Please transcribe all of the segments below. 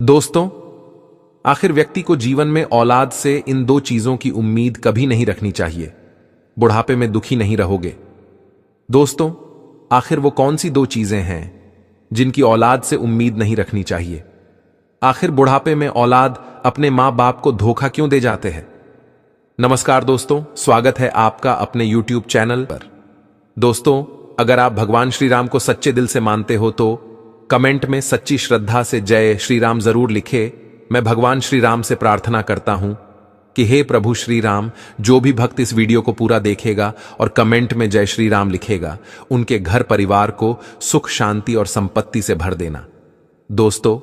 दोस्तों, आखिर व्यक्ति को जीवन में औलाद से इन दो चीजों की उम्मीद कभी नहीं रखनी चाहिए। बुढ़ापे में दुखी नहीं रहोगे। दोस्तों, आखिर वो कौन सी दो चीजें हैं जिनकी औलाद से उम्मीद नहीं रखनी चाहिए? आखिर बुढ़ापे में औलाद अपने मां बाप को धोखा क्यों दे जाते हैं? नमस्कार दोस्तों, स्वागत है आपका अपने यूट्यूब चैनल पर। दोस्तों, अगर आप भगवान श्री राम को सच्चे दिल से मानते हो तो कमेंट में सच्ची श्रद्धा से जय श्री राम जरूर लिखे। मैं भगवान श्री राम से प्रार्थना करता हूं कि हे प्रभु श्री राम, जो भी भक्त इस वीडियो को पूरा देखेगा और कमेंट में जय श्री राम लिखेगा, उनके घर परिवार को सुख शांति और संपत्ति से भर देना। दोस्तों,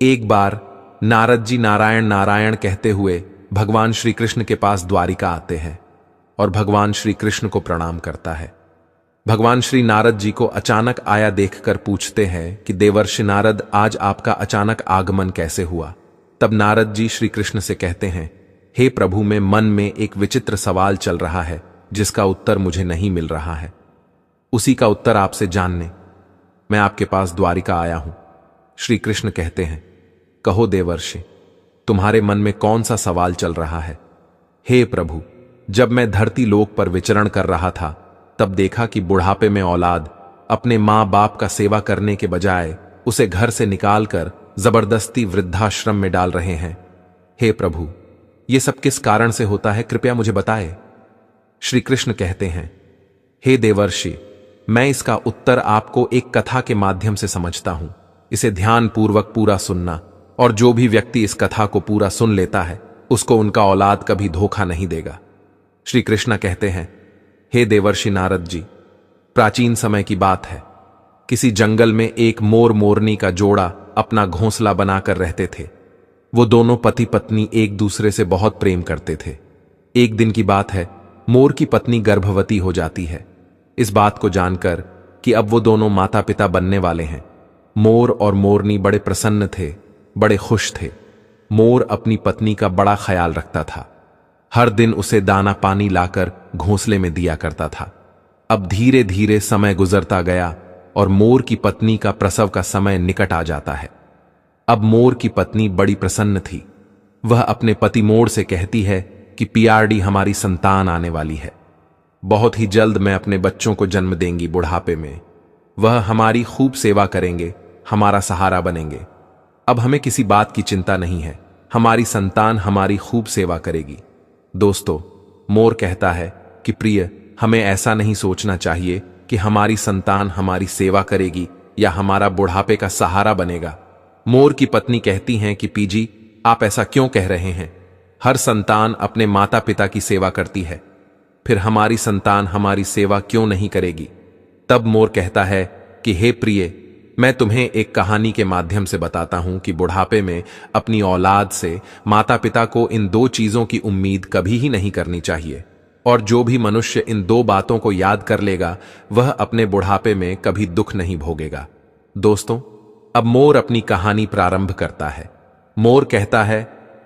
एक बार नारद जी नारायण नारायण कहते हुए भगवान श्री कृष्ण के पास द्वारिका आते हैं और भगवान श्री कृष्ण को प्रणाम करता है। भगवान श्री नारद जी को अचानक आया देखकर पूछते हैं कि देवर्षि नारद, आज आपका अचानक आगमन कैसे हुआ? तब नारद जी श्री कृष्ण से कहते हैं, हे प्रभु, में मन में एक विचित्र सवाल चल रहा है जिसका उत्तर मुझे नहीं मिल रहा है। उसी का उत्तर आपसे जानने मैं आपके पास द्वारिका आया हूं। श्री कृष्ण कहते हैं, कहो देवर्षि, तुम्हारे मन में कौन सा सवाल चल रहा है? हे प्रभु, जब मैं धरती लोक पर विचरण कर रहा था तब देखा कि बुढ़ापे में औलाद अपने मां बाप का सेवा करने के बजाय उसे घर से निकालकर जबरदस्ती वृद्धाश्रम में डाल रहे हैं। हे प्रभु, यह सब किस कारण से होता है, कृपया मुझे बताएं। श्री कृष्ण कहते हैं, हे देवर्षि, मैं इसका उत्तर आपको एक कथा के माध्यम से समझता हूं। इसे ध्यानपूर्वक पूरा सुनना, और जो भी व्यक्ति इस कथा को पूरा सुन लेता है उसको उनका औलाद कभी धोखा नहीं देगा। श्री कृष्ण कहते हैं, हे देवर्षि नारद जी, प्राचीन समय की बात है। किसी जंगल में एक मोर मोरनी का जोड़ा अपना घोंसला बनाकर रहते थे। वो दोनों पति पत्नी एक दूसरे से बहुत प्रेम करते थे। एक दिन की बात है, मोर की पत्नी गर्भवती हो जाती है। इस बात को जानकर कि अब वो दोनों माता पिता बनने वाले हैं, मोर और मोरनी बड़े प्रसन्न थे, बड़े खुश थे। मोर अपनी पत्नी का बड़ा ख्याल रखता था, हर दिन उसे दाना पानी लाकर घोंसले में दिया करता था। अब धीरे धीरे समय गुजरता गया और मोर की पत्नी का प्रसव का समय निकट आ जाता है। अब मोर की पत्नी बड़ी प्रसन्न थी। वह अपने पति मोर से कहती है कि पियारडी, हमारी संतान आने वाली है। बहुत ही जल्द मैं अपने बच्चों को जन्म देंगी। बुढ़ापे में वह हमारी खूब सेवा करेंगे, हमारा सहारा बनेंगे। अब हमें किसी बात की चिंता नहीं है, हमारी संतान हमारी खूब सेवा करेगी। दोस्तों, मोर कहता है कि प्रिय, हमें ऐसा नहीं सोचना चाहिए कि हमारी संतान हमारी सेवा करेगी या हमारा बुढ़ापे का सहारा बनेगा। मोर की पत्नी कहती हैं कि पीजी, आप ऐसा क्यों कह रहे हैं? हर संतान अपने माता पिता की सेवा करती है, फिर हमारी संतान हमारी सेवा क्यों नहीं करेगी? तब मोर कहता है कि हे प्रिय, मैं तुम्हें एक कहानी के माध्यम से बताता हूं कि बुढ़ापे में अपनी औलाद से माता पिता को इन दो चीजों की उम्मीद कभी ही नहीं करनी चाहिए, और जो भी मनुष्य इन दो बातों को याद कर लेगा वह अपने बुढ़ापे में कभी दुख नहीं भोगेगा। दोस्तों, अब मोर अपनी कहानी प्रारंभ करता है। मोर कहता है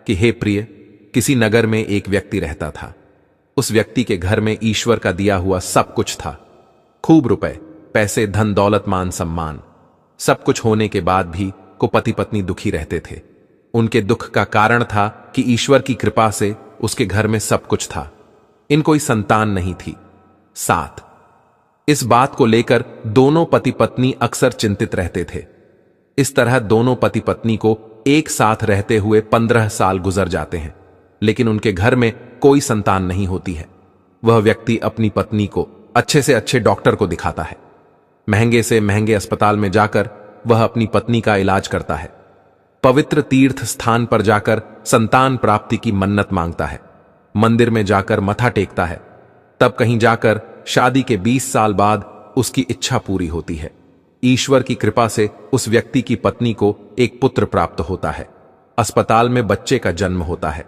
कि हे प्रिय, किसी नगर में एक व्यक्ति रहता था। उस व्यक्ति के घर में ईश्वर का दिया हुआ सब कुछ था, खूब रुपए पैसे, धन दौलत, मान सम्मान, सब कुछ होने के बाद भी को पति पत्नी दुखी रहते थे। उनके दुख का कारण था कि ईश्वर की कृपा से उसके घर में सब कुछ था, इन कोई संतान नहीं थी। साथ इस बात को लेकर दोनों पति पत्नी अक्सर चिंतित रहते थे। इस तरह दोनों पति पत्नी को एक साथ रहते हुए 15 साल गुजर जाते हैं, लेकिन उनके घर में कोई संतान नहीं होती है। वह व्यक्ति अपनी पत्नी को अच्छे से अच्छे डॉक्टर को दिखाता है, महंगे से महंगे अस्पताल में जाकर वह अपनी पत्नी का इलाज करता है, पवित्र तीर्थ स्थान पर जाकर संतान प्राप्ति की मन्नत मांगता है, मंदिर में जाकर मथा टेकता है। तब कहीं जाकर शादी के 20 साल बाद उसकी इच्छा पूरी होती है। ईश्वर की कृपा से उस व्यक्ति की पत्नी को एक पुत्र प्राप्त होता है। अस्पताल में बच्चे का जन्म होता है।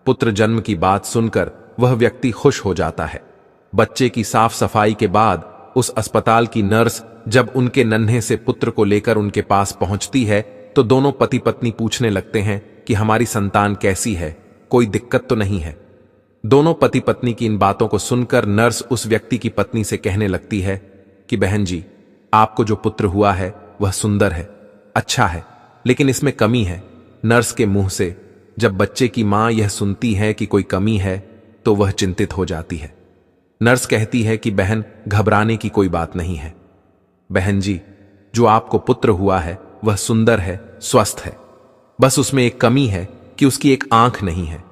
पुत्र जन्म की बात सुनकर वह व्यक्ति खुश हो जाता है। बच्चे की साफ सफाई के बाद उस अस्पताल की नर्स जब उनके नन्हे से पुत्र को लेकर उनके पास पहुंचती है तो दोनों पति पत्नी पूछने लगते हैं कि हमारी संतान कैसी है, कोई दिक्कत तो नहीं है। दोनों पति पत्नी की इन बातों को सुनकर नर्स उस व्यक्ति की पत्नी से कहने लगती है कि बहन जी, आपको जो पुत्र हुआ है वह सुंदर है, अच्छा है, लेकिन इसमें कमी है। नर्स के मुंह से। जब बच्चे की मां यह सुनती है कि कोई कमी है तो वह चिंतित हो जाती है। नर्स कहती है कि बहन, घबराने की कोई बात नहीं है। बहन जी, जो आपको पुत्र हुआ है वह सुंदर है, स्वस्थ है। बस उसमें एक कमी है कि उसकी एक आंख नहीं है।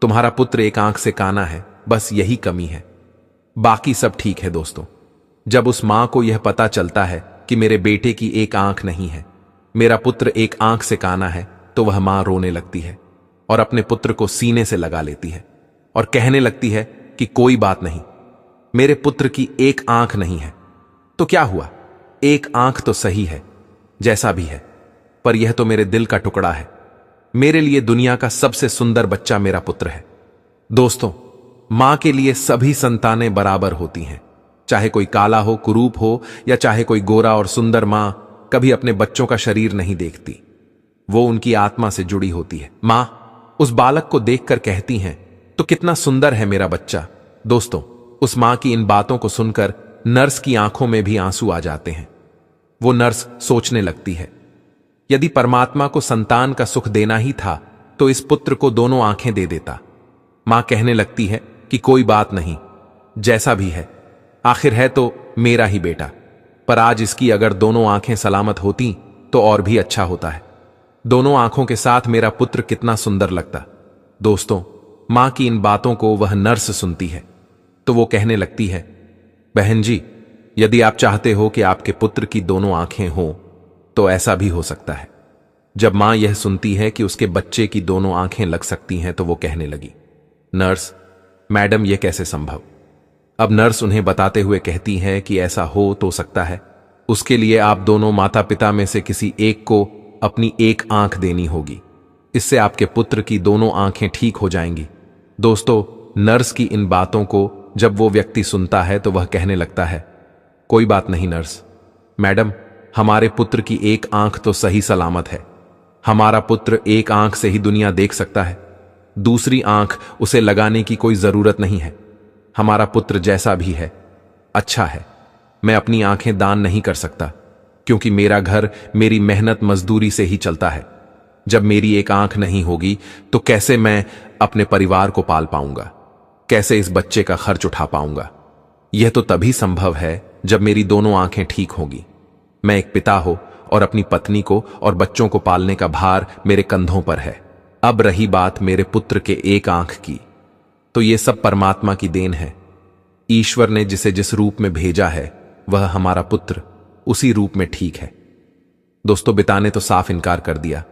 तुम्हारा पुत्र एक आंख से काना है, बस यही कमी है, बाकी सब ठीक है। दोस्तों, जब उस मां को यह पता चलता है कि मेरे बेटे की एक आंख नहीं है, मेरा पुत्र एक आंख से काना है, तो वह मां रोने लगती है और अपने पुत्र को सीने से लगा लेती है और कहने लगती है कि कोई बात नहीं, मेरे पुत्र की एक आंख नहीं है तो क्या हुआ, एक आंख तो सही है, जैसा भी है, पर यह तो मेरे दिल का टुकड़ा है। मेरे लिए दुनिया का सबसे सुंदर बच्चा मेरा पुत्र है। दोस्तों, मां के लिए सभी संतानें बराबर होती हैं, चाहे कोई काला हो, कुरूप हो, या चाहे कोई गोरा और सुंदर। मां कभी अपने बच्चों का शरीर नहीं देखती, वो उनकी आत्मा से जुड़ी होती है। मां उस बालक को देखकर कहती हैं, तो कितना सुंदर है मेरा बच्चा। दोस्तों, उस मां की इन बातों को सुनकर नर्स की आंखों में भी आंसू आ जाते हैं। वो नर्स सोचने लगती है, यदि परमात्मा को संतान का सुख देना ही था तो इस पुत्र को दोनों आंखें दे देता। मां कहने लगती है कि कोई बात नहीं, जैसा भी है, आखिर है तो मेरा ही बेटा, पर आज इसकी अगर दोनों आंखें सलामत होती तो और भी अच्छा होता है। दोनों आंखों के साथ मेरा पुत्र कितना सुंदर लगता। दोस्तों, मां की इन बातों को वह नर्स सुनती है तो वो कहने लगती है, बहन जी, यदि आप चाहते हो कि आपके पुत्र की दोनों आंखें हों तो ऐसा भी हो सकता है। जब मां यह सुनती है कि उसके बच्चे की दोनों आंखें लग सकती हैं तो वो कहने लगी, नर्स मैडम, यह कैसे संभव। अब नर्स उन्हें बताते हुए कहती है कि ऐसा हो तो सकता है, उसके लिए आप दोनों माता पिता में से किसी एक को अपनी एक आंख देनी होगी, इससे आपके पुत्र की दोनों आंखें ठीक हो जाएंगी। दोस्तों, नर्स की इन बातों को जब वो व्यक्ति सुनता है तो वह कहने लगता है, कोई बात नहीं नर्स मैडम, हमारे पुत्र की एक आंख तो सही सलामत है। हमारा पुत्र एक आंख से ही दुनिया देख सकता है, दूसरी आंख उसे लगाने की कोई जरूरत नहीं है। हमारा पुत्र जैसा भी है अच्छा है। मैं अपनी आंखें दान नहीं कर सकता क्योंकि मेरा घर मेरी मेहनत मजदूरी से ही चलता है। जब मेरी एक आंख नहीं होगी तो कैसे मैं अपने परिवार को पाल पाऊंगा, कैसे इस बच्चे का खर्च उठा पाऊंगा। यह तो तभी संभव है जब मेरी दोनों आंखें ठीक होंगी। मैं एक पिता हो और अपनी पत्नी को और बच्चों को पालने का भार मेरे कंधों पर है। अब रही बात मेरे पुत्र के एक आंख की, तो ये सब परमात्मा की देन है। ईश्वर ने जिसे जिस रूप में भेजा है वह हमारा पुत्र उसी रूप में ठीक है। दोस्तों, पिता ने तो साफ इनकार कर दिया,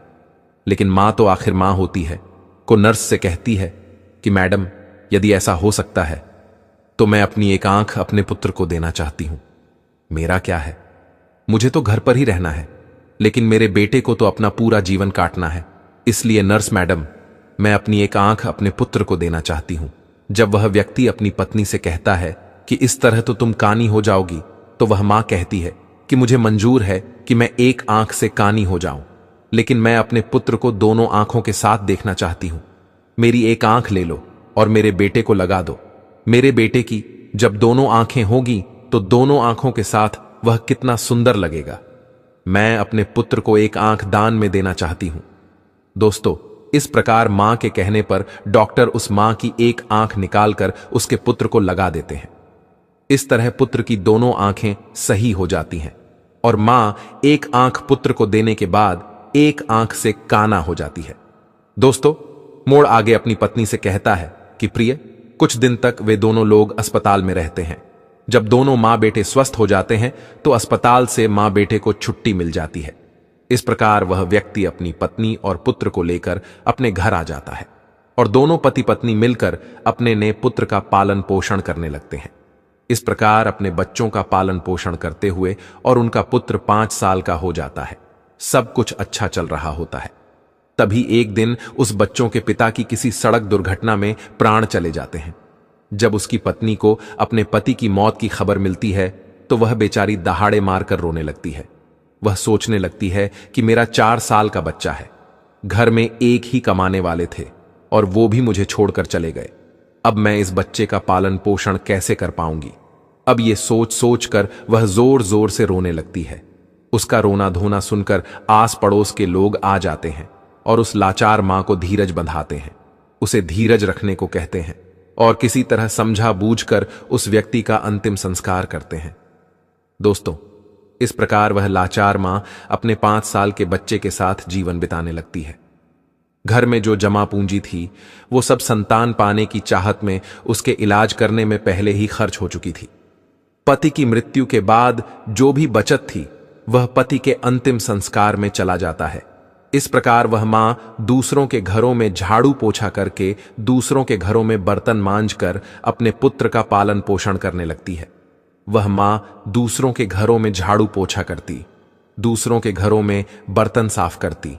लेकिन मां तो आखिर मां होती है, को नर्स से कहती है कि मैडम, यदि ऐसा हो सकता है तो मैं अपनी एक आंख अपने पुत्र को देना चाहती हूं। मेरा क्या है, मुझे तो घर पर ही रहना है, लेकिन मेरे बेटे को तो अपना पूरा जीवन काटना है। इसलिए नर्स मैडम, मैं अपनी एक आंख अपने पुत्र को देना चाहती हूं। जब वह व्यक्ति अपनी पत्नी से कहता है कि इस तरह तो तुम कानी हो जाओगी, तो वह मां कहती है कि मुझे मंजूर है कि मैं एक आंख से कानी हो जाऊं, लेकिन मैं अपने पुत्र को दोनों आंखों के साथ देखना चाहती हूं। मेरी एक आंख ले लो और मेरे बेटे को लगा दो। मेरे बेटे की जब दोनों आंखें होगी तो दोनों आंखों के साथ वह कितना सुंदर लगेगा। मैं अपने पुत्र को एक आंख दान में देना चाहती हूं। दोस्तों, इस प्रकार मां के कहने पर डॉक्टर उस मां की एक आंख निकालकर उसके पुत्र को लगा देते हैं। इस तरह पुत्र की दोनों आंखें सही हो जाती हैं और मां एक आंख पुत्र को देने के बाद एक आंख से काना हो जाती है। दोस्तों, मोड़ आगे अपनी पत्नी से कहता है कि प्रिय, कुछ दिन तक वे दोनों लोग अस्पताल में रहते हैं। जब दोनों मां बेटे स्वस्थ हो जाते हैं तो अस्पताल से मां बेटे को छुट्टी मिल जाती है। इस प्रकार वह व्यक्ति अपनी पत्नी और पुत्र को लेकर अपने घर आ जाता है और दोनों पति पत्नी मिलकर अपने नए पुत्र का पालन पोषण करने लगते हैं। इस प्रकार अपने बच्चों का पालन पोषण करते हुए और उनका पुत्र 5 साल का हो जाता है। सब कुछ अच्छा चल रहा होता है। तभी एक दिन उस बच्चों के पिता की किसी सड़क दुर्घटना में प्राण चले जाते हैं। जब उसकी पत्नी को अपने पति की मौत की खबर मिलती है तो वह बेचारी दहाड़े मारकर रोने लगती है। वह सोचने लगती है कि मेरा 4 साल का बच्चा है, घर में एक ही कमाने वाले थे और वो भी मुझे छोड़कर चले गए। अब मैं इस बच्चे का पालन पोषण कैसे कर पाऊंगी। अब ये सोच सोच कर वह जोर जोर से रोने लगती है। उसका रोना धोना सुनकर आस पड़ोस के लोग आ जाते हैं और उस लाचार मां को धीरज बंधाते हैं, उसे धीरज रखने को कहते हैं और किसी तरह समझा बूझकर उस व्यक्ति का अंतिम संस्कार करते हैं। दोस्तों, इस प्रकार वह लाचार मां अपने 5 साल के बच्चे के साथ जीवन बिताने लगती है। घर में जो जमा पूंजी थी वो सब संतान पाने की चाहत में उसके इलाज करने में पहले ही खर्च हो चुकी थी। पति की मृत्यु के बाद जो भी बचत थी वह पति के अंतिम संस्कार में चला जाता है। इस प्रकार वह मां दूसरों के घरों में झाड़ू पोछा करके, दूसरों के घरों में बर्तन मांजकर अपने पुत्र का पालन पोषण करने लगती है। वह मां दूसरों के घरों में झाड़ू पोछा करती, दूसरों के घरों में बर्तन साफ करती,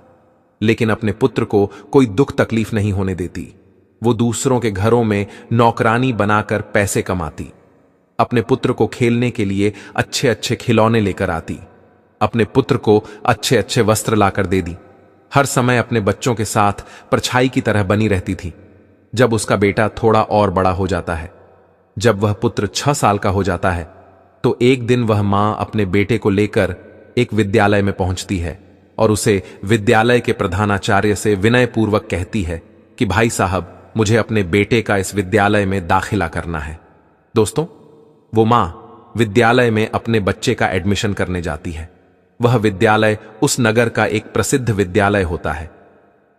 लेकिन अपने पुत्र को कोई दुख तकलीफ नहीं होने देती। वो दूसरों के घरों में नौकरानी बनाकर पैसे कमाती, अपने पुत्र को खेलने के लिए अच्छे अच्छे खिलौने लेकर आती, अपने पुत्र को अच्छे अच्छे वस्त्र लाकर दे दी। हर समय अपने बच्चों के साथ परछाई की तरह बनी रहती थी। जब उसका बेटा थोड़ा और बड़ा हो जाता है, जब वह पुत्र 6 साल का हो जाता है, तो एक दिन वह मां अपने बेटे को लेकर एक विद्यालय में पहुंचती है और उसे विद्यालय के प्रधानाचार्य से विनयपूर्वक कहती है कि भाई साहब, मुझे अपने बेटे का इस विद्यालय में दाखिला करना है। दोस्तों, वो मां विद्यालय में अपने बच्चे का एडमिशन करने जाती है। वह विद्यालय उस नगर का एक प्रसिद्ध विद्यालय होता है।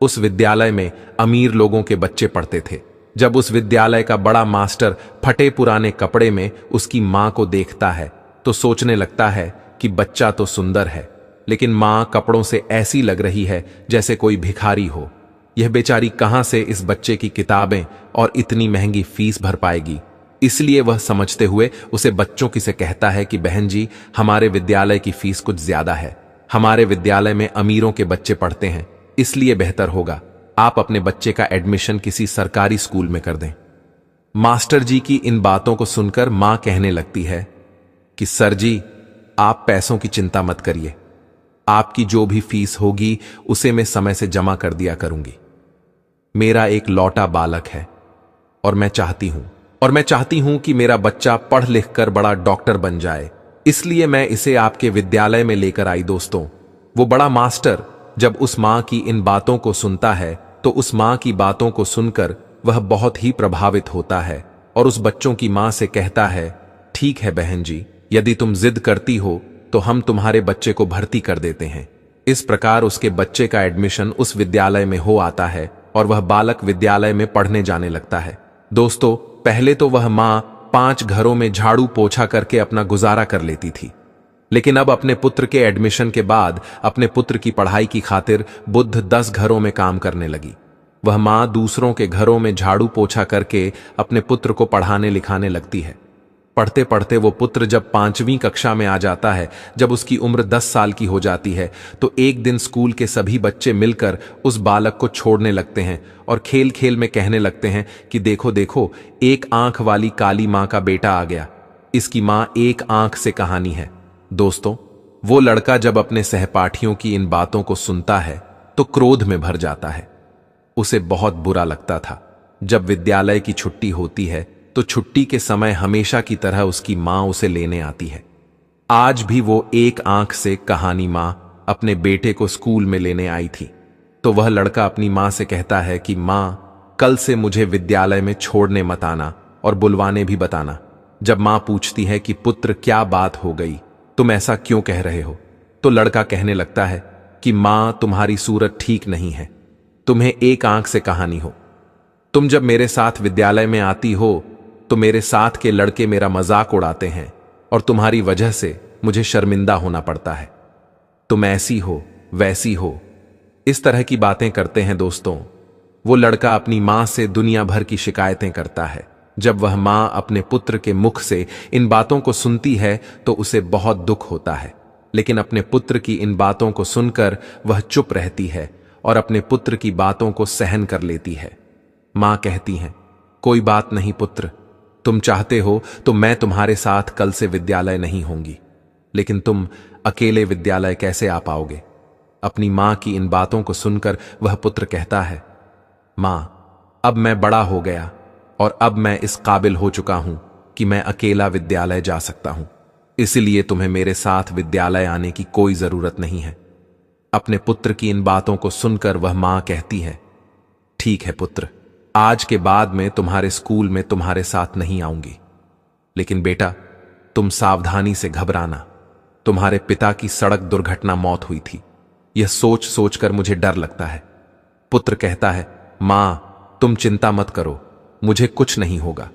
उस विद्यालय में अमीर लोगों के बच्चे पढ़ते थे। जब उस विद्यालय का बड़ा मास्टर फटे पुराने कपड़े में उसकी मां को देखता है तो सोचने लगता है कि बच्चा तो सुंदर है, लेकिन मां कपड़ों से ऐसी लग रही है जैसे कोई भिखारी हो। यह बेचारी कहां से इस बच्चे की किताबें और इतनी महंगी फीस भर पाएगी। इसलिए वह समझते हुए उसे बच्चों की से कहता है कि बहन जी, हमारे विद्यालय की फीस कुछ ज्यादा है, हमारे विद्यालय में अमीरों के बच्चे पढ़ते हैं, इसलिए बेहतर होगा आप अपने बच्चे का एडमिशन किसी सरकारी स्कूल में कर दें। मास्टर जी की इन बातों को सुनकर मां कहने लगती है कि सर जी, आप पैसों की चिंता मत करिए, आपकी जो भी फीस होगी उसे मैं समय से जमा कर दिया करूंगी। मेरा एक लौटा बालक है और मैं चाहती हूं कि मेरा बच्चा पढ़ लिख कर बड़ा डॉक्टर बन जाए, इसलिए मैं इसे आपके विद्यालय में लेकर आई। दोस्तों, वो बड़ा मास्टर जब उस मां की इन बातों को सुनता है तो उस मां की बातों को सुनकर वह बहुत ही प्रभावित होता है और उस बच्चों की मां से कहता है, ठीक है बहन जी, यदि तुम जिद करती हो तो हम तुम्हारे बच्चे को भर्ती कर देते हैं। इस प्रकार उसके बच्चे का एडमिशन उस विद्यालय में हो आता है और वह बालक विद्यालय में पढ़ने जाने लगता है। दोस्तों, पहले तो वह मां 5 घरों में झाड़ू पोछा करके अपना गुजारा कर लेती थी, लेकिन अब अपने पुत्र के एडमिशन के बाद अपने पुत्र की पढ़ाई की खातिर बुद्ध 10 घरों में काम करने लगी। वह मां दूसरों के घरों में झाड़ू पोछा करके अपने पुत्र को पढ़ाने लिखाने लगती है। पढ़ते पढ़ते वो पुत्र जब 5वीं कक्षा में आ जाता है, जब उसकी उम्र 10 साल की हो जाती है, तो एक दिन स्कूल के सभी बच्चे मिलकर उस बालक को छोड़ने लगते हैं और खेल खेल में कहने लगते हैं कि देखो देखो, एक आंख वाली काली मां का बेटा आ गया, इसकी मां एक आंख से कहानी है। दोस्तों, वो लड़का जब अपने सहपाठियों की इन बातों को सुनता है तो क्रोध में भर जाता है। उसे बहुत बुरा लगता था। जब विद्यालय की छुट्टी होती है तो छुट्टी के समय हमेशा की तरह उसकी मां उसे लेने आती है। आज भी वो एक आंख से कहानी मां अपने बेटे को स्कूल में लेने आई थी। तो वह लड़का अपनी मां से कहता है कि मां, कल से मुझे विद्यालय में छोड़ने मत आना और बुलवाने भी बताना। जब मां पूछती है कि पुत्र क्या बात हो गई, तुम ऐसा क्यों कह रहे हो, तो लड़का कहने लगता है कि मां, तुम्हारी सूरत ठीक नहीं है, तुम्हें एक आंख से कहानी हो। तुम जब मेरे साथ विद्यालय में आती हो तो मेरे साथ के लड़के मेरा मजाक उड़ाते हैं और तुम्हारी वजह से मुझे शर्मिंदा होना पड़ता है। तुम ऐसी हो वैसी हो, इस तरह की बातें करते हैं। दोस्तों, वो लड़का अपनी मां से दुनिया भर की शिकायतें करता है। जब वह मां अपने पुत्र के मुख से इन बातों को सुनती है तो उसे बहुत दुख होता है, लेकिन अपने पुत्र की इन बातों को सुनकर वह चुप रहती है और अपने पुत्र की बातों को सहन कर लेती है। मां कहती हैं, कोई बात नहीं पुत्र, तुम चाहते हो तो मैं तुम्हारे साथ कल से विद्यालय नहीं होंगी, लेकिन तुम अकेले विद्यालय कैसे आ पाओगे। अपनी मां की इन बातों को सुनकर वह पुत्र कहता है, मां, अब मैं बड़ा हो गया और अब मैं इस काबिल हो चुका हूं कि मैं अकेला विद्यालय जा सकता हूं, इसलिए तुम्हें मेरे साथ विद्यालय आने की कोई जरूरत नहीं है। अपने पुत्र की इन बातों को सुनकर वह मां कहती है, ठीक है पुत्र, आज के बाद मैं तुम्हारे स्कूल में तुम्हारे साथ नहीं आऊंगी। लेकिन बेटा, तुम सावधानी से घबराना। तुम्हारे पिता की सड़क दुर्घटना मौत हुई थी। यह सोच सोचकर मुझे डर लगता है। पुत्र कहता है, मां, तुम चिंता मत करो, मुझे कुछ नहीं होगा।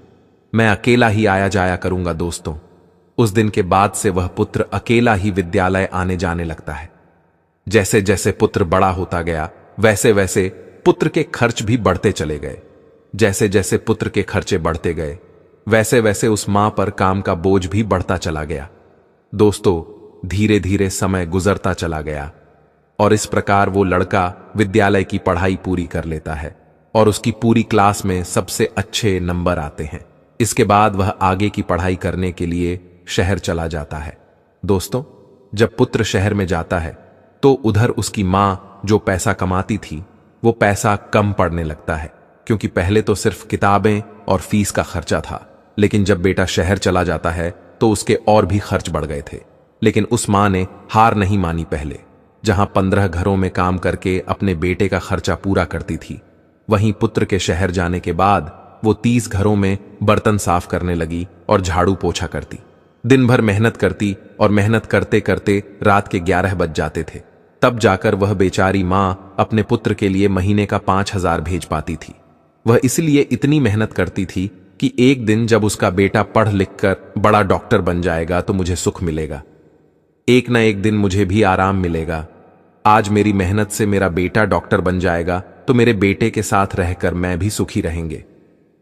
मैं अकेला ही आया जाया करूंगा। दोस्तों, उस दिन के बाद से वह पुत्र अकेला ही विद्यालय आने जाने लगता है। जैसे जैसे पुत्र बड़ा होता गया, वैसे वैसे पुत्र के खर्च भी बढ़ते चले गए। जैसे जैसे पुत्र के खर्चे बढ़ते गए, वैसे वैसे उस मां पर काम का बोझ भी बढ़ता चला गया। दोस्तों, धीरे धीरे समय गुजरता चला गया और इस प्रकार वो लड़का विद्यालय की पढ़ाई पूरी कर लेता है और उसकी पूरी क्लास में सबसे अच्छे नंबर आते हैं। इसके बाद वह आगे की पढ़ाई करने के लिए शहर चला जाता है। दोस्तों, जब पुत्र शहर में जाता है तो उधर उसकी मां जो पैसा कमाती थी, वो पैसा कम पड़ने लगता है, क्योंकि पहले तो सिर्फ किताबें और फीस का खर्चा था। लेकिन जब बेटा शहर चला जाता है तो उसके और भी खर्च बढ़ गए थे। लेकिन उस मां ने हार नहीं मानी। पहले जहां 15 घरों में काम करके अपने बेटे का खर्चा पूरा करती थी, वहीं पुत्र के शहर जाने के बाद वो 30 घरों में बर्तन साफ करने लगी और झाड़ू पोछा करती। दिन भर मेहनत करती और मेहनत करते करते रात के 11 बज जाते थे। तब जाकर वह बेचारी मां अपने पुत्र के लिए महीने का 5,000 भेज पाती थी। वह इसलिए इतनी मेहनत करती थी कि एक दिन जब उसका बेटा पढ़ लिख कर बड़ा डॉक्टर बन जाएगा तो मुझे सुख मिलेगा। एक न एक दिन मुझे भी आराम मिलेगा। आज मेरी मेहनत से मेरा बेटा डॉक्टर बन जाएगा तो मेरे बेटे के साथ रहकर मैं भी सुखी रहेंगे।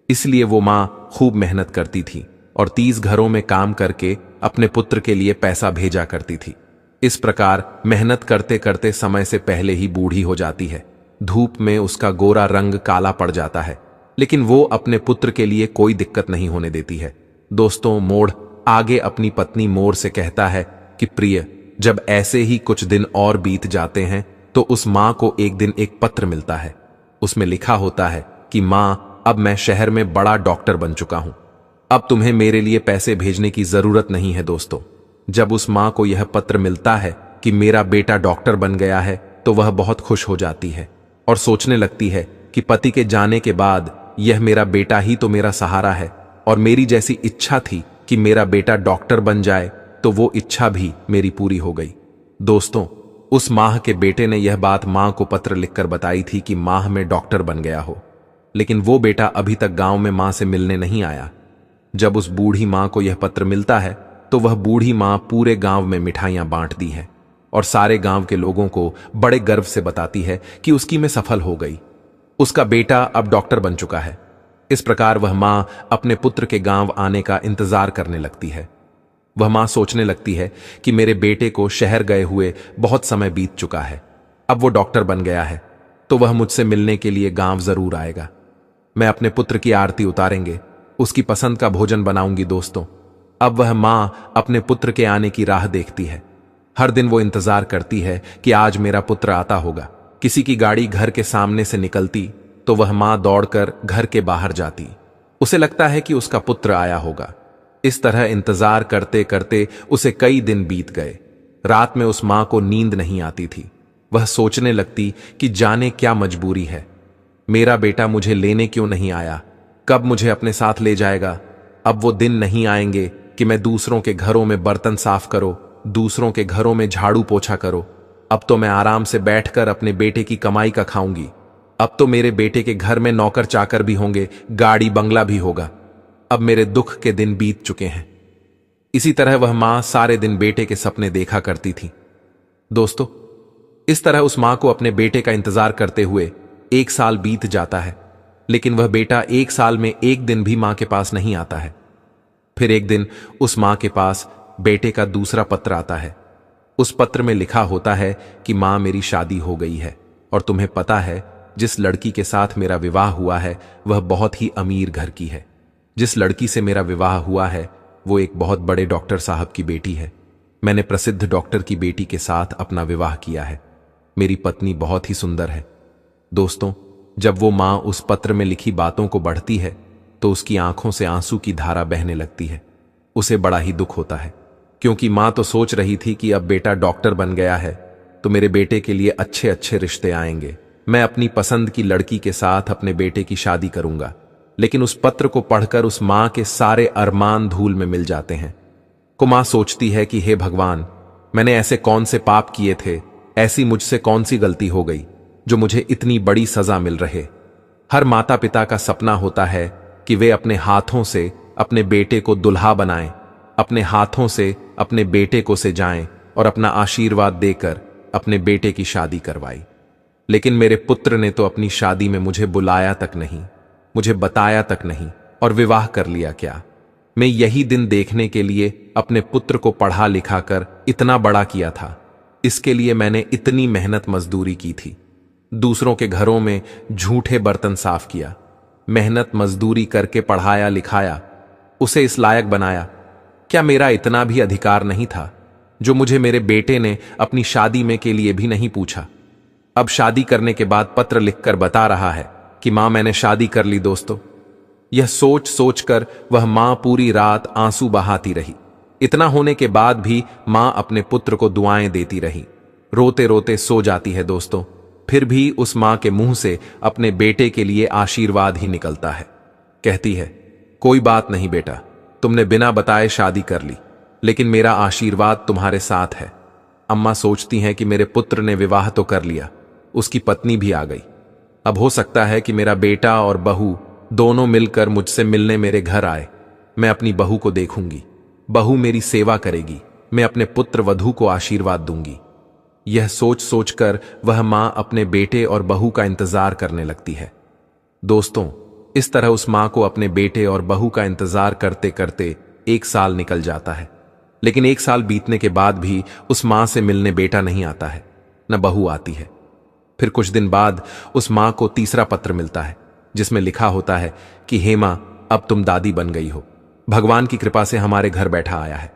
इसलिए वो मां खूब मेहनत करती थी और 30 घरों में काम करके अपने पुत्र के लिए पैसा भेजा करती थी। इस प्रकार मेहनत करते करते समय से पहले ही बूढ़ी हो जाती है। धूप में उसका गोरा रंग काला पड़ जाता है, लेकिन वो अपने पुत्र के लिए कोई दिक्कत नहीं होने देती है। दोस्तों, मोड़ आगे अपनी पत्नी मोर से कहता है कि प्रिय, जब ऐसे ही कुछ दिन और बीत जाते हैं तो उस मां को एक दिन एक पत्र मिलता है। उसमें लिखा होता है कि मां, अब मैं शहर में बड़ा डॉक्टर बन चुका हूं, अब तुम्हें मेरे लिए पैसे भेजने की जरूरत नहीं है। दोस्तों, जब उस मां को यह पत्र मिलता है कि मेरा बेटा डॉक्टर बन गया है तो वह बहुत खुश हो जाती है और सोचने लगती है कि पति के जाने के बाद यह मेरा बेटा ही तो मेरा सहारा है और मेरी जैसी इच्छा थी कि मेरा बेटा डॉक्टर बन जाए तो वो इच्छा भी मेरी पूरी हो गई। दोस्तों, उस माह के बेटे ने यह बात मां को पत्र लिखकर बताई थी कि माह में डॉक्टर बन गया हो, लेकिन वो बेटा अभी तक गांव में मां से मिलने नहीं आया। जब उस बूढ़ी मां को यह पत्र मिलता है तो वह बूढ़ी मां पूरे गांव में मिठाइयां बांटती है और सारे गांव के लोगों को बड़े गर्व से बताती है कि उसकी में सफल हो गई, उसका बेटा अब डॉक्टर बन चुका है। इस प्रकार वह मां अपने पुत्र के गांव आने का इंतजार करने लगती है। वह मां सोचने लगती है कि मेरे बेटे को शहर गए हुए बहुत समय बीत चुका है, अब वो डॉक्टर बन गया है तो वह मुझसे मिलने के लिए गांव जरूर आएगा। मैं अपने पुत्र की आरती उतारेंगे, उसकी पसंद का भोजन बनाऊंगी। दोस्तों, अब वह मां अपने पुत्र के आने की राह देखती है। हर दिन वो इंतजार करती है कि आज मेरा पुत्र आता होगा। किसी की गाड़ी घर के सामने से निकलती तो वह मां दौड़कर घर के बाहर जाती। उसे लगता है कि उसका पुत्र आया होगा। इस तरह इंतजार करते करते उसे कई दिन बीत गए। रात में उस मां को नींद नहीं आती थी। वह सोचने लगती कि जाने क्या मजबूरी है, मेरा बेटा मुझे लेने क्यों नहीं आया, कब मुझे अपने साथ ले जाएगा। अब वो दिन नहीं आएंगे कि मैं दूसरों के घरों में बर्तन साफ करो, दूसरों के घरों में झाड़ू पोछा करो। अब तो मैं आराम से बैठकर अपने बेटे की कमाई का खाऊंगी। अब तो मेरे बेटे के घर में नौकर चाकर भी होंगे, गाड़ी बंगला भी होगा। अब मेरे दुख के दिन बीत चुके हैं। इसी तरह वह मां सारे दिन बेटे के सपने देखा करती थी। दोस्तों, इस तरह उस मां को अपने बेटे का इंतजार करते हुए 1 साल बीत जाता है, लेकिन वह बेटा 1 साल में एक दिन भी मां के पास नहीं आता है। फिर एक दिन उस मां के पास बेटे का दूसरा पत्र आता है। उस पत्र में लिखा होता है कि मां, मेरी शादी हो गई है और तुम्हें पता है जिस लड़की के साथ मेरा विवाह हुआ है वह बहुत ही अमीर घर की है। जिस लड़की से मेरा विवाह हुआ है वो एक बहुत बड़े डॉक्टर साहब की बेटी है। मैंने प्रसिद्ध डॉक्टर की बेटी के साथ अपना विवाह किया है। मेरी पत्नी बहुत ही सुंदर है। दोस्तों, जब वो मां उस पत्र में लिखी बातों को पढ़ती है तो उसकी आंखों से आंसू की धारा बहने लगती है। उसे बड़ा ही दुख होता है, क्योंकि मां तो सोच रही थी कि अब बेटा डॉक्टर बन गया है, तो मेरे बेटे के लिए अच्छे अच्छे रिश्ते आएंगे। मैं अपनी पसंद की लड़की के साथ अपने बेटे की शादी करूंगा। लेकिन उस पत्र को पढ़कर उस मां के सारे अरमान धूल में मिल जाते हैं। को मां सोचती है कि हे भगवान, मैंने ऐसे कौन से पाप किए थे, ऐसी मुझसे कौन सी गलती हो गई जो मुझे इतनी बड़ी सजा मिल रहे। हर माता पिता का सपना होता है कि वे अपने हाथों से अपने बेटे को दुल्हा बनाएं, अपने हाथों से अपने बेटे को सजाएं और अपना आशीर्वाद देकर अपने बेटे की शादी करवाई। लेकिन मेरे पुत्र ने तो अपनी शादी में मुझे बुलाया तक नहीं, मुझे बताया तक नहीं और विवाह कर लिया। क्या मैं यही दिन देखने के लिए अपने पुत्र को पढ़ा लिखा कर इतना बड़ा किया था? इसके लिए मैंने इतनी मेहनत मजदूरी की थी, दूसरों के घरों में झूठे बर्तन साफ किया, मेहनत मजदूरी करके पढ़ाया लिखाया, उसे इस लायक बनाया। क्या मेरा इतना भी अधिकार नहीं था जो मुझे मेरे बेटे ने अपनी शादी में के लिए भी नहीं पूछा? अब शादी करने के बाद पत्र लिखकर बता रहा है कि मां मैंने शादी कर ली। दोस्तों, यह सोच सोचकर वह मां पूरी रात आंसू बहाती रही। इतना होने के बाद भी मां अपने पुत्र को दुआएं देती रही, रोते रोते सो जाती है। दोस्तों, फिर भी उस मां के मुंह से अपने बेटे के लिए आशीर्वाद ही निकलता है। कहती है, कोई बात नहीं बेटा, तुमने बिना बताए शादी कर ली, लेकिन मेरा आशीर्वाद तुम्हारे साथ है। अम्मा सोचती हैं कि मेरे पुत्र ने विवाह तो कर लिया, उसकी पत्नी भी आ गई। अब हो सकता है कि मेरा बेटा और बहू दोनों मिलकर मुझसे मिलने मेरे घर आए। मैं अपनी बहू को देखूंगी, बहू मेरी सेवा करेगी, मैं अपने पुत्र वधू को आशीर्वाद दूंगी। यह सोच सोचकर वह मां अपने बेटे और बहू का इंतजार करने लगती है। दोस्तों, इस तरह उस मां को अपने बेटे और बहू का इंतजार करते करते 1 साल निकल जाता है। लेकिन 1 साल बीतने के बाद भी उस मां से मिलने बेटा नहीं आता है, न बहू आती है। फिर कुछ दिन बाद उस मां को तीसरा पत्र मिलता है, जिसमें लिखा होता है कि हे मां, अब तुम दादी बन गई हो, भगवान की कृपा से हमारे घर बैठा आया है।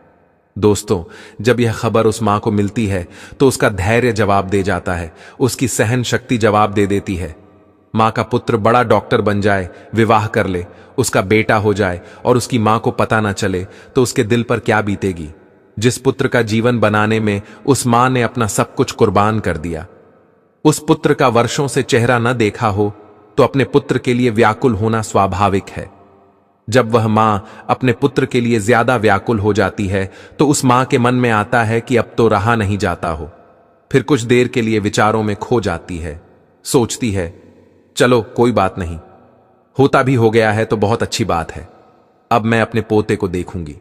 दोस्तों, जब यह खबर उस मां को मिलती है तो उसका धैर्य जवाब दे जाता है, उसकी सहन शक्ति जवाब दे देती है। मां का पुत्र बड़ा डॉक्टर बन जाए, विवाह कर ले, उसका बेटा हो जाए और उसकी मां को पता ना चले तो उसके दिल पर क्या बीतेगी। जिस पुत्र का जीवन बनाने में उस मां ने अपना सब कुछ कुर्बान कर दिया, उस पुत्र का वर्षों से चेहरा न देखा हो तो अपने पुत्र के लिए व्याकुल होना स्वाभाविक है। जब वह मां अपने पुत्र के लिए ज्यादा व्याकुल हो जाती है तो उस मां के मन में आता है कि अब तो रहा नहीं जाता हो। फिर कुछ देर के लिए विचारों में खो जाती है, सोचती है, चलो कोई बात नहीं, होता भी हो गया है तो बहुत अच्छी बात है। अब मैं अपने पोते को देखूंगी,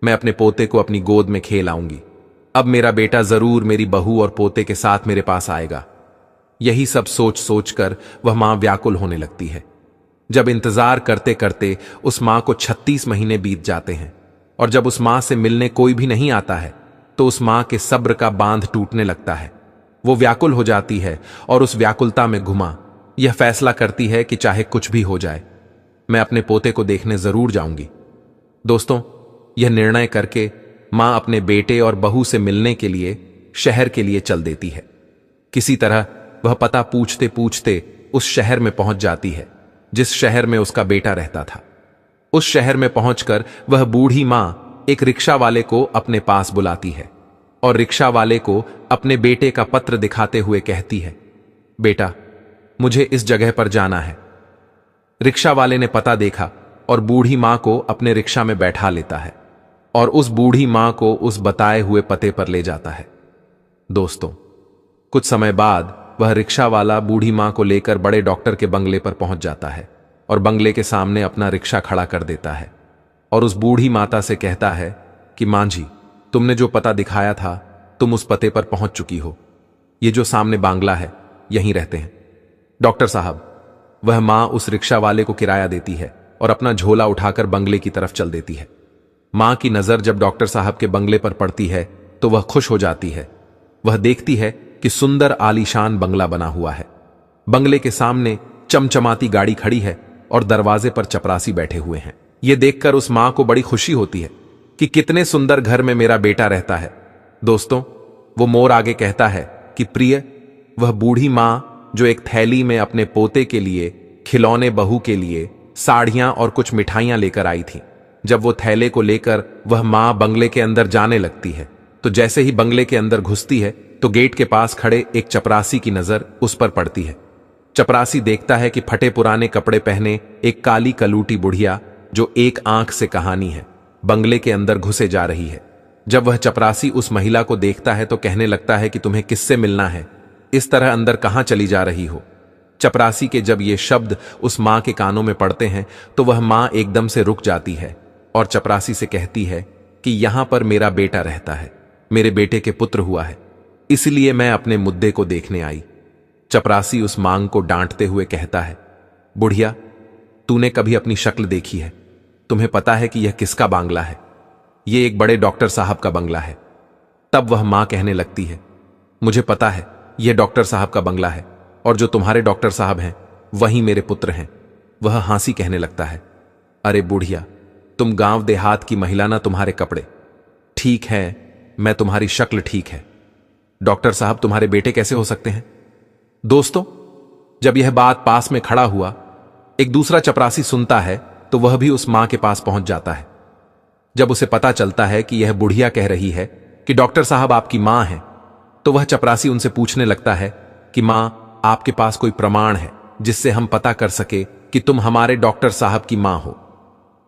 मैं अपने पोते को अपनी गोद में खेल आऊंगी। अब मेरा बेटा जरूर मेरी बहू और पोते के साथ मेरे पास आएगा। यही सब सोच सोचकर वह मां व्याकुल होने लगती है। जब इंतजार करते करते उस मां को 36 महीने बीत जाते हैं और जब उस मां से मिलने कोई भी नहीं आता है तो उस मां के सब्र का बांध टूटने लगता है। वो व्याकुल हो जाती है और उस व्याकुलता में घुमा यह फैसला करती है कि चाहे कुछ भी हो जाए, मैं अपने पोते को देखने जरूर जाऊंगी। दोस्तों, यह निर्णय करके मां अपने बेटे और बहू से मिलने के लिए शहर के लिए चल देती है। किसी तरह वह पता पूछते पूछते उस शहर में पहुंच जाती है जिस शहर में उसका बेटा रहता था। उस शहर में पहुंचकर वह बूढ़ी मां एक रिक्शा वाले को अपने पास बुलाती है और रिक्शा वाले को अपने बेटे का पत्र दिखाते हुए कहती है, बेटा, मुझे इस जगह पर जाना है। रिक्शा वाले ने पता देखा और बूढ़ी मां को अपने रिक्शा में बैठा लेता है और उस बूढ़ी मां को उस बताए हुए पते पर ले जाता है। दोस्तों, कुछ समय बाद वह रिक्शा वाला बूढ़ी मां को लेकर बड़े डॉक्टर के बंगले पर पहुंच जाता है और बंगले के सामने अपना रिक्शा खड़ा कर देता है और उस बूढ़ी माता से कहता है कि मां जी, तुमने जो पता दिखाया था तुम उस पते पर पहुंच चुकी हो। ये जो सामने बांग्ला है, यहीं रहते हैं। डॉक्टर साहब, वह मां उस रिक्शा वाले को किराया देती है और अपना झोला उठाकर बंगले की तरफ चल देती है। मां की नजर जब डॉक्टर साहब के बंगले पर पड़ती है तो वह खुश हो जाती है। वह देखती है कि सुंदर आलीशान बंगला बना हुआ है। बंगले के सामने चमचमाती गाड़ी खड़ी है और दरवाजे पर चपरासी बैठे हुए हैं। यह देखकर उस मां को बड़ी खुशी होती है कि कितने सुंदर घर में मेरा बेटा रहता है। दोस्तों, वो मोर आगे कहता है कि प्रिय, वह बूढ़ी मां जो एक थैली में अपने पोते के लिए, खिलौने बहू के लिए साड़ियां और कुछ मिठाइयां लेकर आई थी, जब वो थैले को लेकर वह मां बंगले के अंदर जाने लगती है तो जैसे ही बंगले के अंदर घुसती है तो गेट के पास खड़े एक चपरासी की नजर उस पर पड़ती है। चपरासी देखता है कि फटे पुराने कपड़े पहने एक काली कलूटी बुढ़िया, जो एक आंख से कहानी है, बंगले के अंदर घुसे जा रही है। जब वह चपरासी उस महिला को देखता है तो कहने लगता है कि तुम्हें किससे मिलना है, इस तरह अंदर कहां चली जा रही हो। चपरासी के जब ये शब्द उस मां के कानों में पड़ते हैं तो वह मां एकदम से रुक जाती है और चपरासी से कहती है कि यहां पर मेरा बेटा रहता है, मेरे बेटे के पुत्र हुआ है, इसलिए मैं अपने मुद्दे को देखने आई। चपरासी उस मांग को डांटते हुए कहता है, बुढ़िया, तूने कभी अपनी शक्ल देखी है? तुम्हें पता है कि यह किसका बांग्ला है? यह एक बड़े डॉक्टर साहब का बंगला है। तब वह मां कहने लगती है, मुझे पता है यह डॉक्टर साहब का बंगला है और जो तुम्हारे डॉक्टर साहब हैं वही मेरे पुत्र हैं। वह हंसी कहने लगता है, अरे बुढ़िया, तुम गांव देहात की महिला ना, तुम्हारे कपड़े ठीक है, मैं तुम्हारी शक्ल ठीक है, डॉक्टर साहब तुम्हारे बेटे कैसे हो सकते हैं? दोस्तों, जब यह बात पास में खड़ा हुआ एक दूसरा चपरासी सुनता है तो वह भी उस मां के पास पहुंच जाता है। जब उसे पता चलता है कि यह बुढ़िया कह रही है कि डॉक्टर साहब आपकी मां है, तो वह चपरासी उनसे पूछने लगता है कि मां, आपके पास कोई प्रमाण है जिससे हम पता कर सके कि तुम हमारे डॉक्टर साहब की मां हो?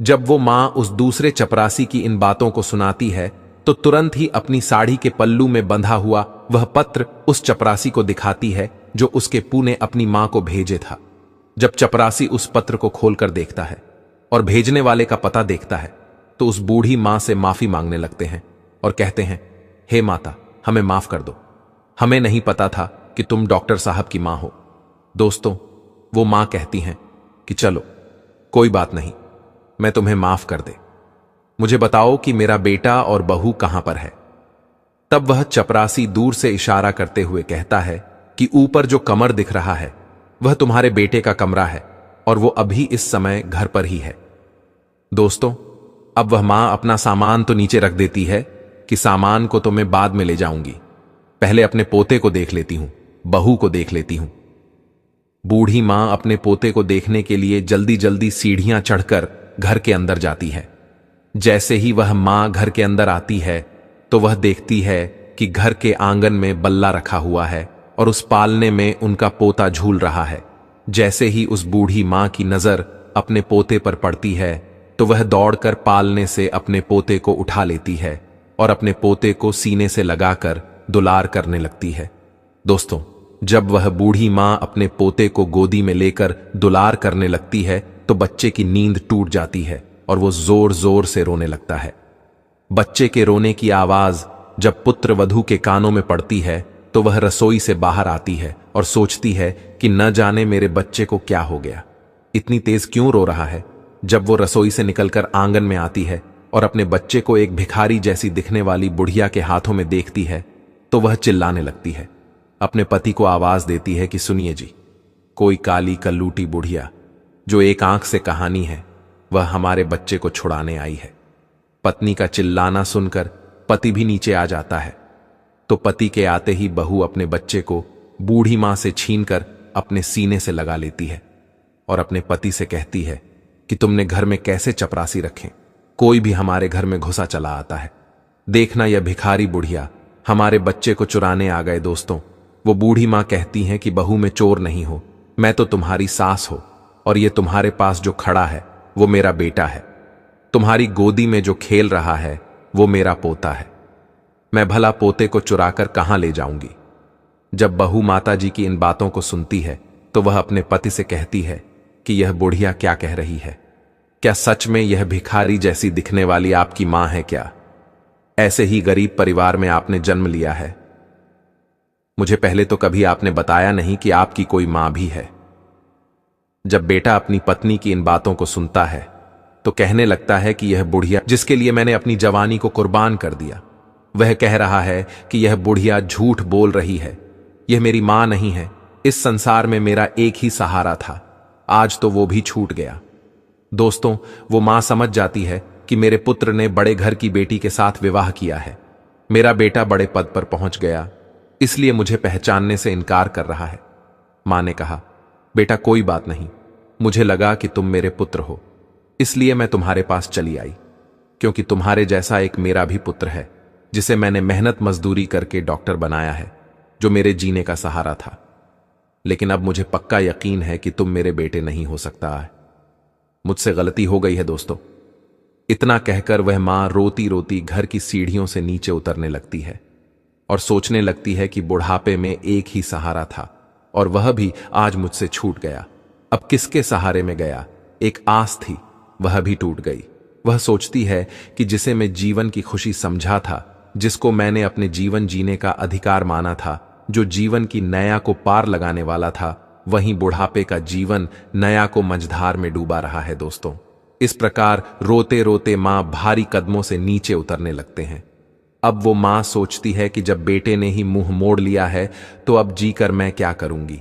जब वो मां उस दूसरे चपरासी की इन बातों को सुनाती है तो तुरंत ही अपनी साड़ी के पल्लू में बंधा हुआ वह पत्र उस चपरासी को दिखाती है जो उसके पू ने अपनी मां को भेजे था। जब चपरासी उस पत्र को खोलकर देखता है और भेजने वाले का पता देखता है तो उस बूढ़ी मां से माफी मांगने लगते हैं और कहते हैं, हे माता, हमें माफ कर दो, हमें नहीं पता था कि तुम डॉक्टर साहब की मां हो। दोस्तों, वो मां कहती हैं कि चलो कोई बात नहीं, मैं तुम्हें माफ कर दे, मुझे बताओ कि मेरा बेटा और बहू कहां पर है। तब वह चपरासी दूर से इशारा करते हुए कहता है कि ऊपर जो कमर दिख रहा है वह तुम्हारे बेटे का कमरा है और वो अभी इस समय घर पर ही है। दोस्तों, अब वह मां अपना सामान तो नीचे रख देती है कि सामान को तो मैं बाद में ले जाऊंगी, पहले अपने पोते को देख लेती हूं, बहू को देख लेती हूं। बूढ़ी मां अपने पोते को देखने के लिए जल्दी जल्दी सीढ़ियां चढ़कर घर के अंदर जाती है। जैसे ही वह मां घर के अंदर आती है तो वह देखती है कि घर के आंगन में बल्ला रखा हुआ है और उस पालने में उनका पोता झूल रहा है। जैसे ही उस बूढ़ी मां की नजर अपने पोते पर पड़ती है तो वह दौड़कर पालने से अपने पोते को उठा लेती है और अपने पोते को सीने से लगाकर दुलार करने लगती है। दोस्तों, जब वह बूढ़ी मां अपने पोते को गोदी में लेकर दुलार करने लगती है तो बच्चे की नींद टूट जाती है और वो जोर जोर से रोने लगता है। बच्चे के रोने की आवाज जब पुत्र वधू के कानों में पड़ती है तो वह रसोई से बाहर आती है और सोचती है कि न जाने मेरे बच्चे को क्या हो गया, इतनी तेज क्यों रो रहा है। जब वो रसोई से निकलकर आंगन में आती है और अपने बच्चे को एक भिखारी जैसी दिखने वाली बुढ़िया के हाथों में देखती है तो वह चिल्लाने लगती है, अपने पति को आवाज देती है कि सुनिए जी, कोई काली कल्लूटी बुढ़िया जो एक आंख से कहानी है वह हमारे बच्चे को छुड़ाने आई है। पत्नी का चिल्लाना सुनकर पति भी नीचे आ जाता है तो पति के आते ही बहू अपने बच्चे को बूढ़ी मां से छीनकर अपने सीने से लगा लेती है और अपने पति से कहती है कि तुमने घर में कैसे चपरासी रखे, कोई भी हमारे घर में घुसा चला आता है, देखना यह भिखारी बुढ़िया हमारे बच्चे को चुराने आ गए। दोस्तों, वो बूढ़ी मां कहती हैं कि बहू में चोर नहीं हो, मैं तो तुम्हारी सास हो और ये तुम्हारे पास जो खड़ा है वो मेरा बेटा है, तुम्हारी गोदी में जो खेल रहा है वो मेरा पोता है, मैं भला पोते को चुराकर कहां ले जाऊंगी। जब बहू माता जी की इन बातों को सुनती है तो वह अपने पति से कहती है कि यह बुढ़िया क्या कह रही है, क्या सच में यह भिखारी जैसी दिखने वाली आपकी मां है क्या? ऐसे ही गरीब परिवार में आपने जन्म लिया है, मुझे पहले तो कभी आपने बताया नहीं कि आपकी कोई मां भी है। जब बेटा अपनी पत्नी की इन बातों को सुनता है तो कहने लगता है कि यह बुढ़िया जिसके लिए मैंने अपनी जवानी को कुर्बान कर दिया, वह कह रहा है कि यह बुढ़िया झूठ बोल रही है, यह मेरी मां नहीं है, इस संसार में मेरा एक ही सहारा था, आज तो वो भी छूट गया। दोस्तों, वो मां समझ जाती है कि मेरे पुत्र ने बड़े घर की बेटी के साथ विवाह किया है, मेरा बेटा बड़े पद पर पहुंच गया, इसलिए मुझे पहचानने से इनकार कर रहा है। मां ने कहा, बेटा कोई बात नहीं, मुझे लगा कि तुम मेरे पुत्र हो, इसलिए मैं तुम्हारे पास चली आई, क्योंकि तुम्हारे जैसा एक मेरा भी पुत्र है जिसे मैंने मेहनत मजदूरी करके डॉक्टर बनाया है, जो मेरे जीने का सहारा था। लेकिन अब मुझे पक्का यकीन है कि तुम मेरे बेटे नहीं हो सकता है। मुझसे गलती हो गई है दोस्तों। इतना कहकर वह मां रोती रोती घर की सीढ़ियों से नीचे उतरने लगती है और सोचने लगती है कि बुढ़ापे में एक ही सहारा था और वह भी आज मुझसे छूट गया। अब किसके सहारे में गया? एक आस थी, वह भी टूट गई। वह सोचती है कि जिसे मैं जीवन की खुशी समझा था, जिसको मैंने अपने जीवन जीने का अधिकार माना था, जो जीवन की नया को पार लगाने वाला था, वहीं बुढ़ापे का जीवन नया को मझधार में डूबा रहा है दोस्तों। इस प्रकार रोते रोते मां भारी कदमों से नीचे उतरने लगते हैं। अब वो मां सोचती है कि जब बेटे ने ही मुंह मोड़ लिया है तो अब जीकर मैं क्या करूंगी।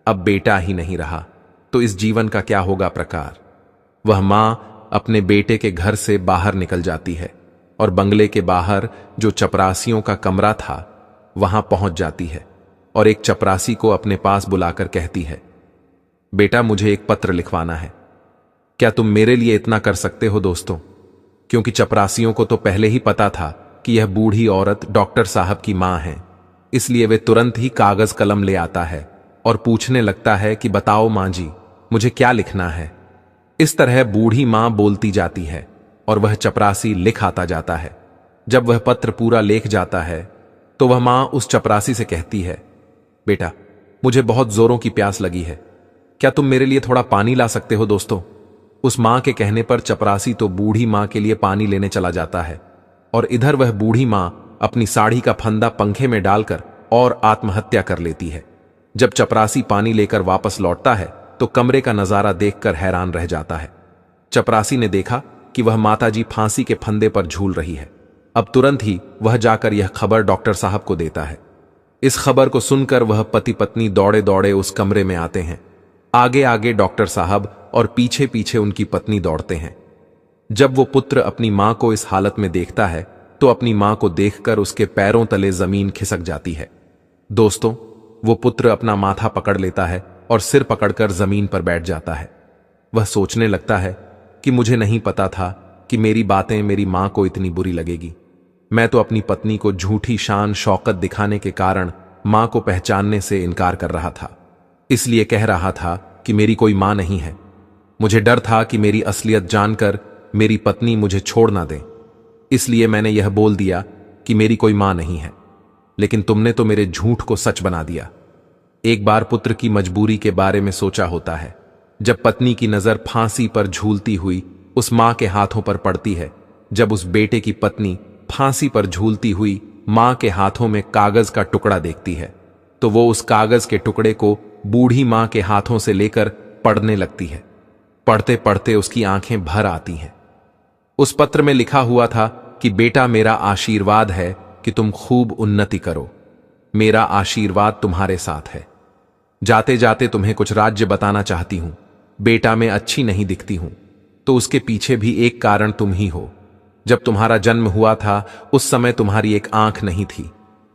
अब बेटा ही नहीं रहा तो इस जीवन का क्या होगा प्रकार। वह मां अपने बेटे के घर से बाहर निकल जाती है और बंगले के बाहर जो चपरासियों का कमरा था वहां पहुंच जाती है और एक चपरासी को अपने पास बुलाकर कहती है, बेटा मुझे एक पत्र लिखवाना है। क्या तुम मेरे लिए इतना कर सकते हो दोस्तों? क्योंकि चपरासियों को तो पहले ही पता था कि यह बूढ़ी औरत डॉक्टर साहब की मां है, इसलिए वे तुरंत ही कागज कलम ले आता है और पूछने लगता है कि बताओ मां जी, मुझे क्या लिखना है। इस तरह बूढ़ी मां बोलती जाती है और वह चपरासी लिख आता जाता है। जब वह पत्र पूरा लेख जाता है तो वह मां उस चपरासी से कहती है, बेटा मुझे बहुत जोरों की प्यास लगी है, क्या तुम मेरे लिए थोड़ा पानी ला सकते हो दोस्तों? उस मां के कहने पर चपरासी तो बूढ़ी मां के लिए पानी लेने चला जाता है और इधर वह बूढ़ी मां अपनी साड़ी का फंदा पंखे में डालकर और आत्महत्या कर लेती है। जब चपरासी पानी लेकर वापस लौटता है तो कमरे का नजारा देखकर हैरान रह जाता है। चपरासी ने देखा कि वह माताजी फांसी के फंदे पर झूल रही है। अब तुरंत ही वह जाकर यह खबर डॉक्टर साहब को देता है। इस खबर को सुनकर वह पति पत्नी दौड़े दौड़े उस कमरे में आते हैं। आगे आगे डॉक्टर साहब और पीछे पीछे उनकी पत्नी दौड़ते हैं। जब वो पुत्र अपनी मां को इस हालत में देखता है तो अपनी मां को देखकर उसके पैरों तले जमीन खिसक जाती है। दोस्तों, वो पुत्र अपना माथा पकड़ लेता है और सिर पकड़कर जमीन पर बैठ जाता है। वह सोचने लगता है कि मुझे नहीं पता था कि मेरी बातें मेरी मां को इतनी बुरी लगेगी। मैं तो अपनी पत्नी को झूठी शान शौकत दिखाने के कारण मां को पहचानने से इनकार कर रहा था, इसलिए कह रहा था कि मेरी कोई मां नहीं है। मुझे डर था कि मेरी असलियत जानकर मेरी पत्नी मुझे छोड़ ना दे, इसलिए मैंने यह बोल दिया कि मेरी कोई मां नहीं है। लेकिन तुमने तो मेरे झूठ को सच बना दिया। एक बार पुत्र की मजबूरी के बारे में सोचा होता है। जब पत्नी की नजर फांसी पर झूलती हुई उस मां के हाथों पर पड़ती है, जब उस बेटे की पत्नी फांसी पर झूलती हुई मां के हाथों में कागज का टुकड़ा देखती है, तो वो उस कागज के टुकड़े को बूढ़ी मां के हाथों से लेकर पढ़ने लगती है। पढ़ते पढ़ते उसकी आंखें भर आती हैं। उस पत्र में लिखा हुआ था कि बेटा मेरा आशीर्वाद है कि तुम खूब उन्नति करो। मेरा आशीर्वाद तुम्हारे साथ है। जाते जाते तुम्हें कुछ राज्य बताना चाहती हूं। बेटा मैं अच्छी नहीं दिखती हूं तो उसके पीछे भी एक कारण तुम ही हो। जब तुम्हारा जन्म हुआ था उस समय तुम्हारी एक आंख नहीं थी।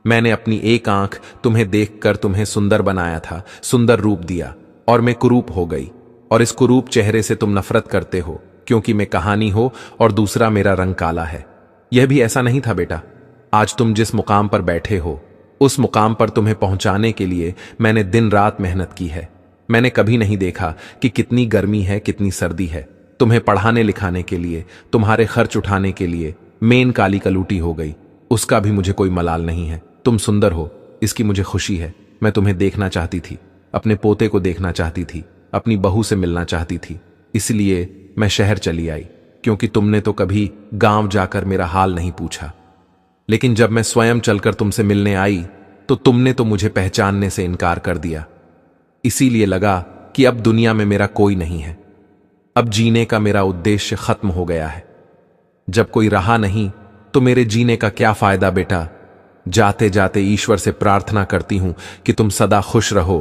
मैंने अपनी एक आंख तुम्हें देखकर तुम्हें सुंदर बनाया था, सुंदर रूप दिया, और मैं कुरूप हो गई। और इस कुरूप चेहरे से तुम नफरत करते हो क्योंकि मैं कहानी हो और दूसरा मेरा रंग काला है। यह भी ऐसा नहीं था बेटा। आज तुम जिस मुकाम पर बैठे हो उस मुकाम पर तुम्हें पहुंचाने के लिए मैंने दिन रात मेहनत की है। मैंने कभी नहीं देखा कि कितनी गर्मी है, कितनी सर्दी है। तुम्हें पढ़ाने लिखाने के लिए, तुम्हारे खर्च उठाने के लिए मेन काली कलूटी हो गई, उसका भी मुझे कोई मलाल नहीं है। तुम सुंदर हो, इसकी मुझे खुशी है। मैं तुम्हें देखना चाहती थी, अपने पोते को देखना चाहती थी, अपनी बहू से मिलना चाहती थी, इसलिए मैं शहर चली आई, क्योंकि तुमने तो कभी गांव जाकर मेरा हाल नहीं पूछा। लेकिन जब मैं स्वयं चलकर तुमसे मिलने आई तो तुमने तो मुझे पहचानने से इनकार कर दिया। इसीलिए लगा कि अब दुनिया में मेरा कोई नहीं है, अब जीने का मेरा उद्देश्य खत्म हो गया है। जब कोई रहा नहीं तो मेरे जीने का क्या फायदा बेटा। जाते जाते ईश्वर से प्रार्थना करती हूं कि तुम सदा खुश रहो,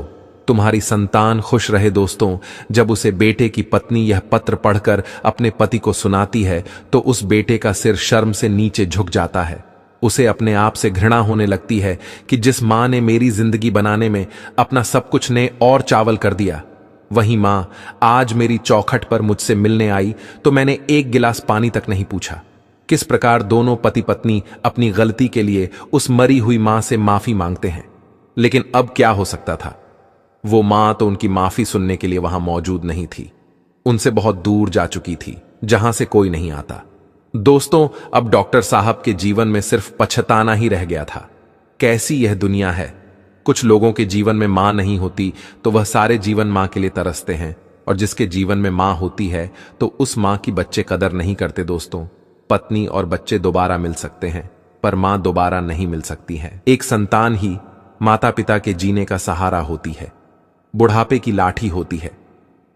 तुम्हारी संतान खुश रहे। दोस्तों, जब उसे बेटे की पत्नी यह पत्र पढ़कर अपने पति को सुनाती है तो उस बेटे का सिर शर्म से नीचे झुक जाता है। उसे अपने आप से घृणा होने लगती है कि जिस मां ने मेरी जिंदगी बनाने में अपना सब कुछ ने और चावल कर दिया, वही मां आज मेरी चौखट पर मुझसे मिलने आई तो मैंने एक गिलास पानी तक नहीं पूछा। किस प्रकार दोनों पति पत्नी अपनी गलती के लिए उस मरी हुई मां से माफी मांगते हैं, लेकिन अब क्या हो सकता था? वो मां तो उनकी माफी सुनने के लिए वहां मौजूद नहीं थी, उनसे बहुत दूर जा चुकी थी, जहां से कोई नहीं आता। दोस्तों, अब डॉक्टर साहब के जीवन में सिर्फ पछताना ही रह गया था। कैसी यह दुनिया है। कुछ लोगों के जीवन में मां नहीं होती तो वह सारे जीवन मां के लिए तरसते हैं, और जिसके जीवन में मां होती है तो उस मां की बच्चे कदर नहीं करते। दोस्तों, पत्नी और बच्चे दोबारा मिल सकते हैं, पर मां दोबारा नहीं मिल सकती है। एक संतान ही माता पिता के जीने का सहारा होती है, बुढ़ापे की लाठी होती है।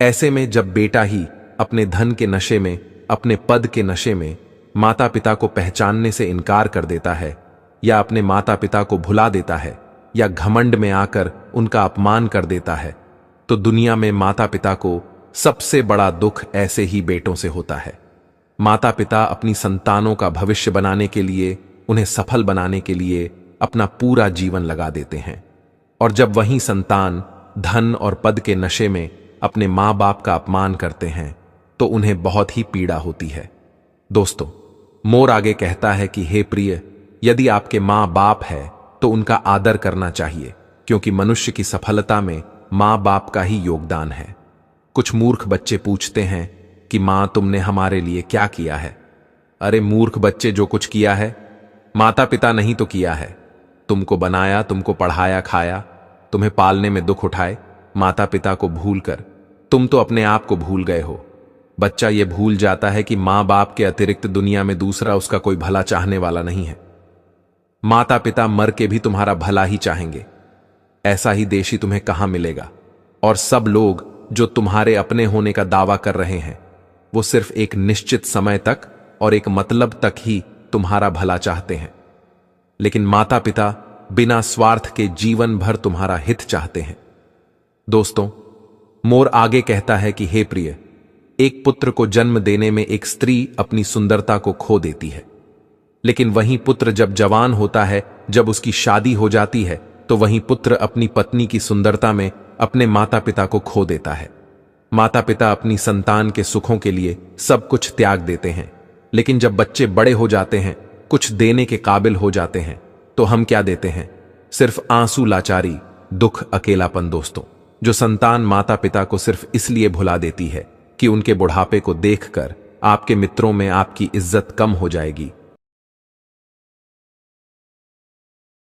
ऐसे में जब बेटा ही अपने धन के नशे में, अपने पद के नशे में माता पिता को पहचानने से इनकार कर देता है, या अपने माता पिता को भुला देता है, या घमंड में आकर उनका अपमान कर देता है, तो दुनिया में माता पिता को सबसे बड़ा दुख ऐसे ही बेटों से होता है। माता पिता अपनी संतानों का भविष्य बनाने के लिए, उन्हें सफल बनाने के लिए अपना पूरा जीवन लगा देते हैं, और जब वही संतान धन और पद के नशे में अपने मां बाप का अपमान करते हैं तो उन्हें बहुत ही पीड़ा होती है। दोस्तों, मोर आगे कहता है कि हे प्रिय, यदि आपके मां बाप है तो उनका आदर करना चाहिए, क्योंकि मनुष्य की सफलता में मां बाप का ही योगदान है। कुछ मूर्ख बच्चे पूछते हैं कि मां, तुमने हमारे लिए क्या किया है? अरे मूर्ख बच्चे, जो कुछ किया है माता पिता नहीं तो किया है। तुमको बनाया, तुमको पढ़ाया, खाया, तुम्हें पालने में दुख उठाए, माता पिता को भूलकर तुम तो अपने आप को भूल गए हो। बच्चा ये भूल जाता है कि मां बाप के अतिरिक्त दुनिया में दूसरा उसका कोई भला चाहने वाला नहीं है। माता पिता मर के भी तुम्हारा भला ही चाहेंगे। ऐसा ही देशी तुम्हें कहां मिलेगा? और सब लोग जो तुम्हारे अपने होने का दावा कर रहे हैं, वो सिर्फ एक निश्चित समय तक और एक मतलब तक ही तुम्हारा भला चाहते हैं, लेकिन माता पिता बिना स्वार्थ के जीवन भर तुम्हारा हित चाहते हैं। दोस्तों, मोर आगे कहता है कि हे प्रिय, एक पुत्र को जन्म देने में एक स्त्री अपनी सुंदरता को खो देती है, लेकिन वही पुत्र जब जवान होता है, जब उसकी शादी हो जाती है, तो वही पुत्र अपनी पत्नी की सुंदरता में अपने माता पिता को खो देता है। माता पिता अपनी संतान के सुखों के लिए सब कुछ त्याग देते हैं, लेकिन जब बच्चे बड़े हो जाते हैं, कुछ देने के काबिल हो जाते हैं, तो हम क्या देते हैं? सिर्फ आंसू, लाचारी, दुख, अकेलापन। दोस्तों, जो संतान माता पिता को सिर्फ इसलिए भुला देती है कि उनके बुढ़ापे को देखकर आपके मित्रों में आपकी इज्जत कम हो जाएगी,